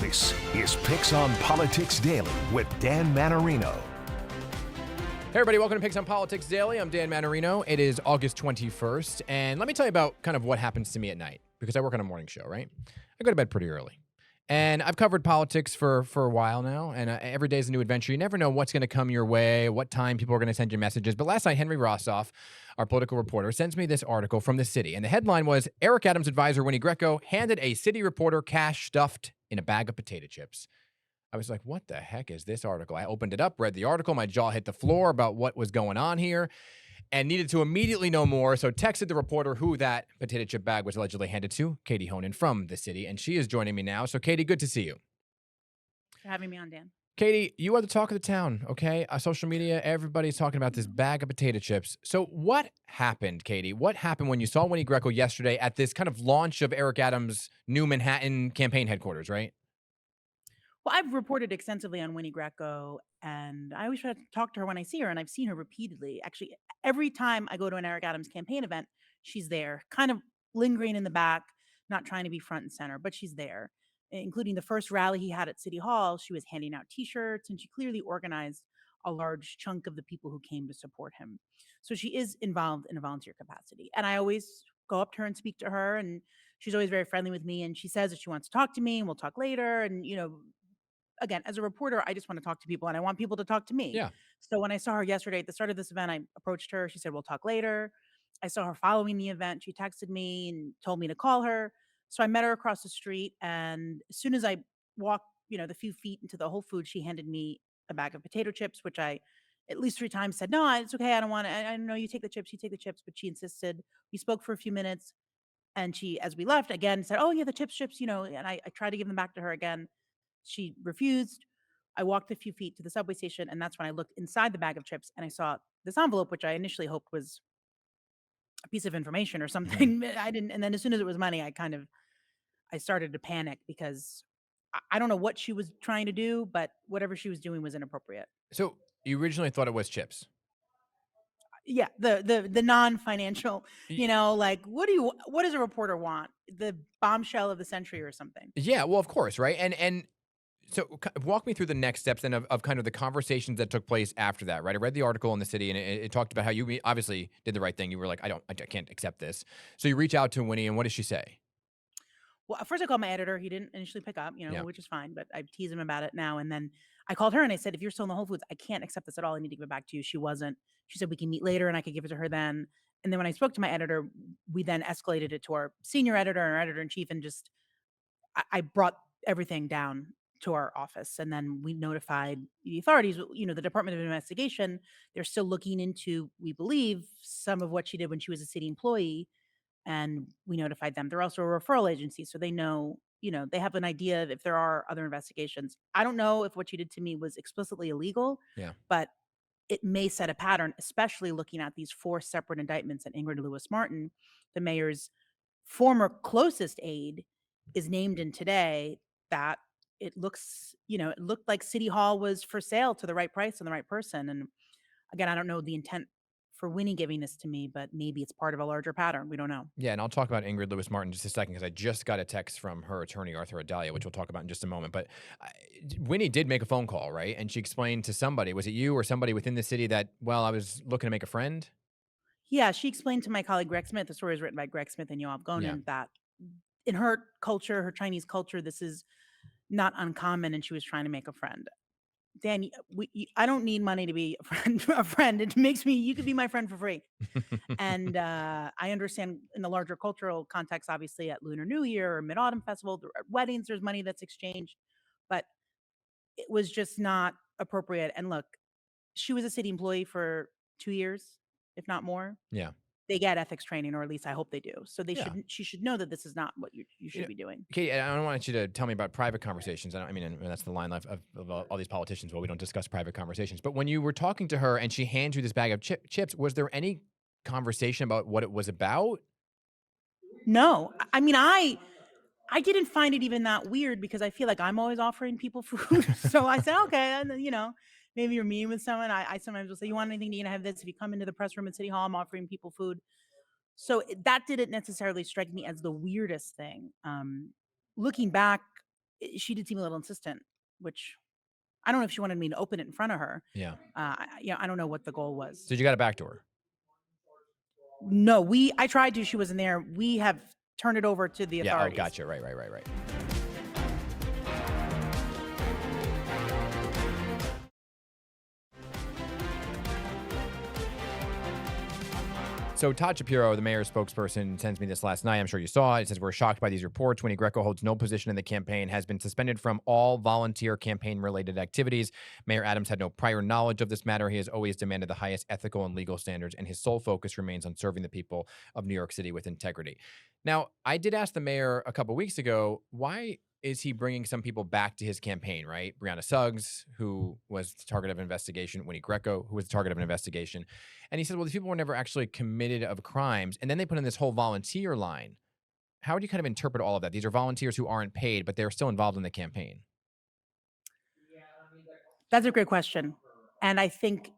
This is PIX on Politics Daily with Dan Mannarino. Hey everybody, welcome to PIX on Politics Daily. I'm Dan Mannarino. It is August 21st, and let me tell you about kind of what happens to me at night, because I work on a morning show, right? I go to bed pretty early. And I've covered politics for a while now, and every day is a new adventure. You never know what's going to come your way, what time people are going to send you messages. But last night, Henry Rossoff, our political reporter, sends me this article from the city. And the headline was, Eric Adams' advisor, Winnie Greco, handed a city reporter cash stuffed in a bag of potato chips. I was like, what the heck is this article? I opened it up, read the article. My jaw hit the floor about what was going on here and needed to immediately know more. So texted the reporter who that potato chip bag was allegedly handed to, Katie Honan from the city. And she is joining me now. So Katie, good to see you. For having me on, Dan. Katie, you are the talk of the town, okay? Social media, everybody's talking about this bag of potato chips. So what happened, Katie? What happened when you saw Winnie Greco yesterday at this kind of launch of Eric Adams' new Manhattan campaign headquarters, right? Well, I've reported extensively on Winnie Greco, and I always try to talk to her when I see her, and I've seen her repeatedly. Actually, every time I go to an Eric Adams campaign event, she's there, kind of lingering in the back, not trying to be front and center, but she's there. Including the first rally he had at City Hall, she was handing out T-shirts, and she clearly organized a large chunk of the people who came to support him. So she is involved in a volunteer capacity, and I always go up to her and speak to her, and she's always very friendly with me. And she says that she wants to talk to me, and we'll talk later. And again, as a reporter, I just want to talk to people and I want people to talk to me. Yeah. So when I saw her yesterday at the start of this event, I approached her. She said, we'll talk later. I saw her following the event. She texted me and told me to call her. So I met her across the street. And as soon as I walked, the few feet into the Whole Foods, she handed me a bag of potato chips, which I at least 3 times said, no, it's okay. I don't want to. I know you take the chips, you take the chips. But she insisted. We spoke for a few minutes. And she, as we left, again said, oh, yeah, the chips, and I tried to give them back to her again. She refused. I walked a few feet to the subway station, and that's when I looked inside the bag of chips and I saw this envelope, which I initially hoped was a piece of information or something. I didn't. And then as soon as it was money, I started to panic because I don't know what she was trying to do, but whatever she was doing was inappropriate. So you originally thought it was chips. Yeah, the non-financial, Y- like what does a reporter want? The bombshell of the century or something. Yeah, well, of course, right? And so walk me through the next steps then of kind of the conversations that took place after that, right? I read the article in the city and it talked about how you obviously did the right thing. You were like, I can't accept this. So you reach out to Winnie and what does she say? Well, at first I called my editor. He didn't initially pick up, Yeah. which is fine, but I tease him about it now. And then I called her and I said, if you're still in the Whole Foods, I can't accept this at all. I need to give it back to you. She wasn't. She said, we can meet later and I could give it to her then. And then when I spoke to my editor, we then escalated it to our senior editor and our editor in chief and just, I brought everything down to our office. And then we notified the authorities, the Department of Investigation. They're still looking into, we believe, some of what she did when she was a city employee, and we notified them. They're also a referral agency, so they know, they have an idea of if there are other investigations. I don't know if what she did to me was explicitly illegal, Yeah. but it may set a pattern, especially looking at these 4 separate indictments that Ingrid Lewis Martin, the mayor's former closest aide, is named in today. That it looked like City Hall was for sale to the right price and the right person. And again, I don't know the intent for Winnie giving this to me, but maybe it's part of a larger pattern. We don't know. Yeah, and I'll talk about Ingrid Lewis Martin in just a second because I just got a text from her attorney, Arthur Adalia, which we'll talk about in just a moment. But Winnie did make a phone call, right? And she explained to somebody, was it you or somebody within the city that, well, I was looking to make a friend? Yeah, she explained to my colleague Greg Smith, the story is written by Greg Smith and Yoav Yeah. Gonen, that in her culture, her Chinese culture, this is not uncommon, and she was trying to make a friend. Dan, I don't need money to be a friend. A friend. It makes me. You could be my friend for free. And I understand in the larger cultural context, obviously at Lunar New Year or Mid Autumn Festival, at weddings, there's money that's exchanged, but it was just not appropriate. And look, she was a city employee for 2 years, if not more. Yeah. They get ethics training, or at least I hope they do. So Yeah. she should know that this is not what you should be doing. Katie, I don't want you to tell me about private conversations. I mean, and that's the line of all these politicians. Well, we don't discuss private conversations. But when you were talking to her and she hands you this bag of chips, was there any conversation about what it was about? No, I mean, I didn't find it even that weird because I feel like I'm always offering people food. So I said, okay, and maybe you're meeting with someone. I sometimes will say, you want anything to eat? I have this. If you come into the press room at City Hall, I'm offering people food. So that didn't necessarily strike me as the weirdest thing. Looking back, she did seem a little insistent, which I don't know if she wanted me to open it in front of her. Yeah. I don't know what the goal was. So you got it back to her. No, I tried to. She wasn't there. We have turned it over to the Yeah. Oh, authorities. gotcha. Right. So Todd Shapiro, the mayor's spokesperson, sends me this last night. I'm sure you saw it. It says, we're shocked by these reports. Winnie Greco holds no position in the campaign, has been suspended from all volunteer campaign-related activities. Mayor Adams had no prior knowledge of this matter. He has always demanded the highest ethical and legal standards, and his sole focus remains on serving the people of New York City with integrity. Now, I did ask the mayor a couple weeks ago, why is he bringing some people back to his campaign, right? Brianna Suggs, who was the target of investigation, Winnie Greco, who was the target of an investigation. And he said, well, these people were never actually committed of crimes. And then they put in this whole volunteer line. How would you kind of interpret all of that? These are volunteers who aren't paid, but they're still involved in the campaign. That's a great question. And I think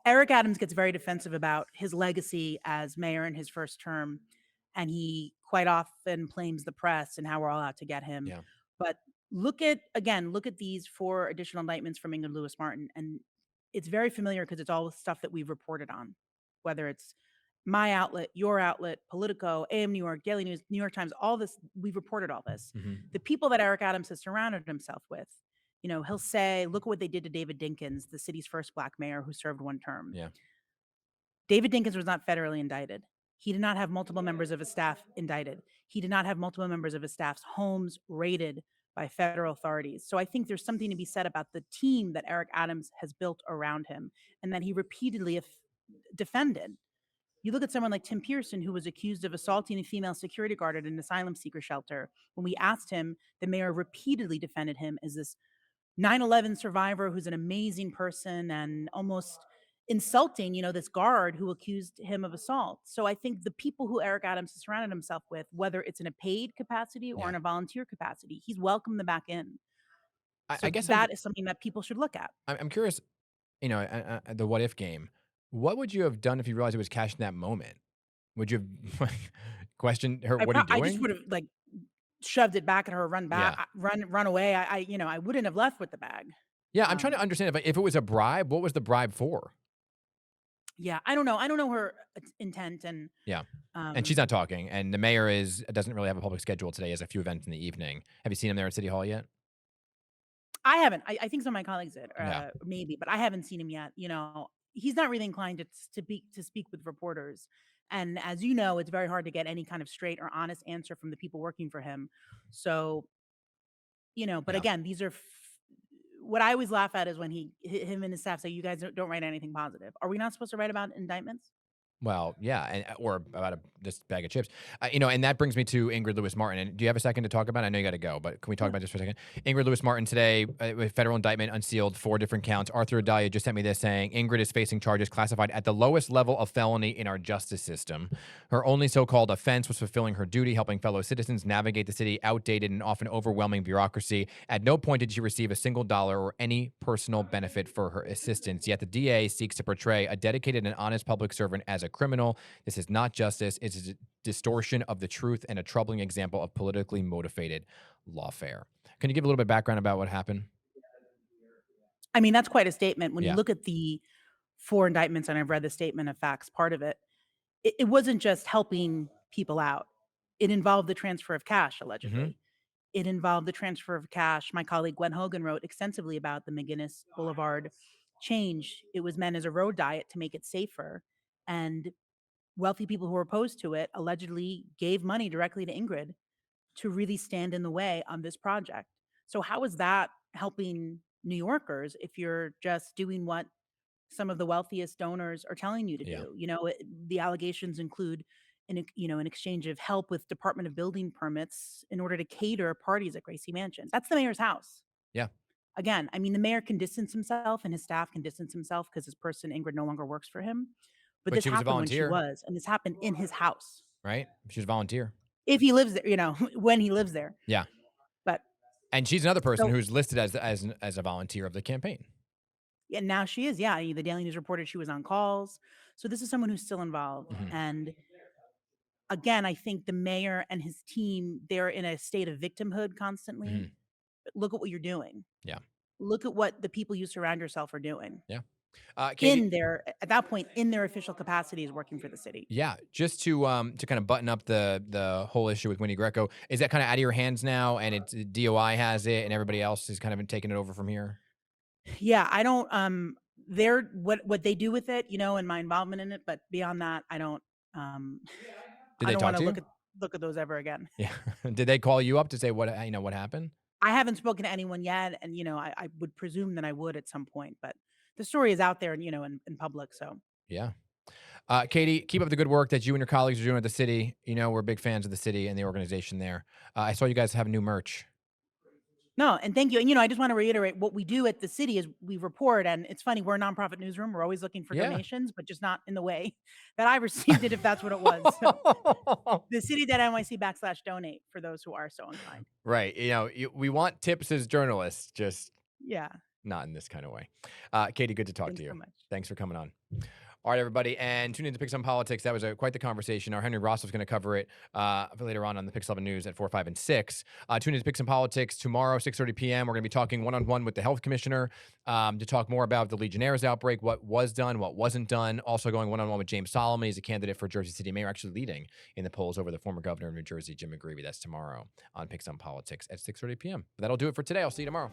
Eric Adams gets very defensive about his legacy as mayor in his first term. And he quite often blames the press and how we're all out to get him. Yeah. But look at these 4 additional indictments from Ingrid Lewis Martin. And it's very familiar because it's all the stuff that we've reported on, whether it's my outlet, your outlet, Politico, AM New York, Daily News, New York Times, all this, we've reported all this. Mm-hmm. The people that Eric Adams has surrounded himself with, he'll say, look at what they did to David Dinkins, the city's first Black mayor who served 1 term. Yeah. David Dinkins was not federally indicted. He did not have multiple members of his staff indicted. He did not have multiple members of his staff's homes raided by federal authorities. So I think there's something to be said about the team that Eric Adams has built around him and that he repeatedly defended. You look at someone like Tim Pearson, who was accused of assaulting a female security guard at an asylum seeker shelter. When we asked him, the mayor repeatedly defended him as this 9/11 survivor who's an amazing person and almost insulting, this guard who accused him of assault. So I think the people who Eric Adams has surrounded himself with, whether it's in a paid capacity or Yeah. in a volunteer capacity, he's welcomed them back in. So I guess that is something that people should look at. I'm curious, the what if game. What would you have done if you realized it was Cash in that moment? Would you have questioned her? What are you I doing? just would have shoved it back at her, run back, Yeah. run away. I wouldn't have left with the bag. Yeah, I'm trying to understand if it was a bribe, what was the bribe for? Yeah, I don't know. I don't know her intent, and Yeah. And she's not talking. And the mayor doesn't really have a public schedule today. He has a few events in the evening. Have you seen him there at City Hall yet? I haven't. I think some of my colleagues did, Yeah. maybe, but I haven't seen him yet. He's not really inclined to speak with reporters, and as you know, it's very hard to get any kind of straight or honest answer from the people working for him. So, but Yeah. again, these are what I always laugh at is when him and his staff say, "You guys don't write anything positive." Are we not supposed to write about indictments? Well, yeah, and or about this bag of chips, and that brings me to Ingrid Lewis Martin. And do you have a second to talk about it? I know you got to go, but can we talk about this for a second? Ingrid Lewis Martin today, with federal indictment unsealed, 4 different counts. Arthur Adalia just sent me this saying Ingrid is facing charges classified at the lowest level of felony in our justice system. Her only so-called offense was fulfilling her duty, helping fellow citizens navigate the city's outdated and often overwhelming bureaucracy. At no point did she receive a single dollar or any personal benefit for her assistance. Yet the DA seeks to portray a dedicated and honest public servant as a criminal. This is not justice. It's a distortion of the truth and a troubling example of politically motivated lawfare. Can you give a little bit of background about what happened? I mean, that's quite a statement. When Yeah. you look at the 4 indictments, and I've read the statement of facts, part of it, it wasn't just helping people out. It involved the transfer of cash, allegedly. It involved the transfer of cash. My colleague Gwen Hogan wrote extensively about the McGinnis Boulevard change. It was meant as a road diet to make it safer. And wealthy people who were opposed to it allegedly gave money directly to Ingrid to really stand in the way on this project. So how is that helping New Yorkers if you're just doing what some of the wealthiest donors are telling you to Yeah. do? The allegations include an exchange of help with Department of Building permits in order to cater parties at Gracie Mansion. That's the mayor's house. Yeah. Again, I mean, the mayor can distance himself and his staff can distance himself because this person, Ingrid, no longer works for him. But this she was a happened when she volunteer, was, and this happened in his house. right? She was a volunteer. If he lives there, when he lives there. Yeah. But And she's another person So- who's listed as a volunteer of the campaign. yeah, now she is. Yeah, the Daily News reported she was on calls. So this is someone who's still involved. Mhm. And again, I think the mayor and his team, they're in a state of victimhood constantly. Mhm. look at what you're doing. Yeah. Look at what the people you surround yourself are doing Yeah. Katie, at that point, in their official capacities working for the city. yeah, just to kind of button up the whole issue with Winnie Greco, is that kind of out of your hands now, and it's DOI has it, and everybody else has kind of been taking it over from here? Yeah, I don't they're what they do with it, and my involvement in it, but beyond that, um Did I they don't talk want to to you? look at those ever again. Yeah. Did they call you up to say what happened? I haven't spoken to anyone yet, and I would presume that I would at some point, but the story is out there and in public, so Yeah. Katie, keep up the good work that you and your colleagues are doing at the city. We're big fans of the city and the organization there. I saw you guys have new merch. no, and thank you. And I just want to reiterate what we do at the city is we report, and it's funny, we're a nonprofit newsroom. We're always looking for Yeah. donations, but just not in the way that I received it, if that's what it was. So the city.nyc/donate for those who are so inclined. Right. We want tips as journalists, just Yeah. not in this kind of way. Katie, good to talk Thanks to so you. much. Thanks for coming on. All right, everybody, and tune in to PIX on Politics. That was quite the conversation. Our Henry Ross was going to cover it later on the PIX 11 News at 4, 5, and 6. Tune in to PIX on Politics tomorrow, 6:30 p.m. We're going to be talking one-on-one with the health commissioner to talk more about the Legionnaires outbreak, what was done, what wasn't done. Also going one-on-one with James Solomon. He's a candidate for Jersey City Mayor, actually leading in the polls over the former governor of New Jersey, Jim McGreevey. That's tomorrow on PIX on Politics at 6:30 p.m. But that'll do it for today. I'll see you tomorrow.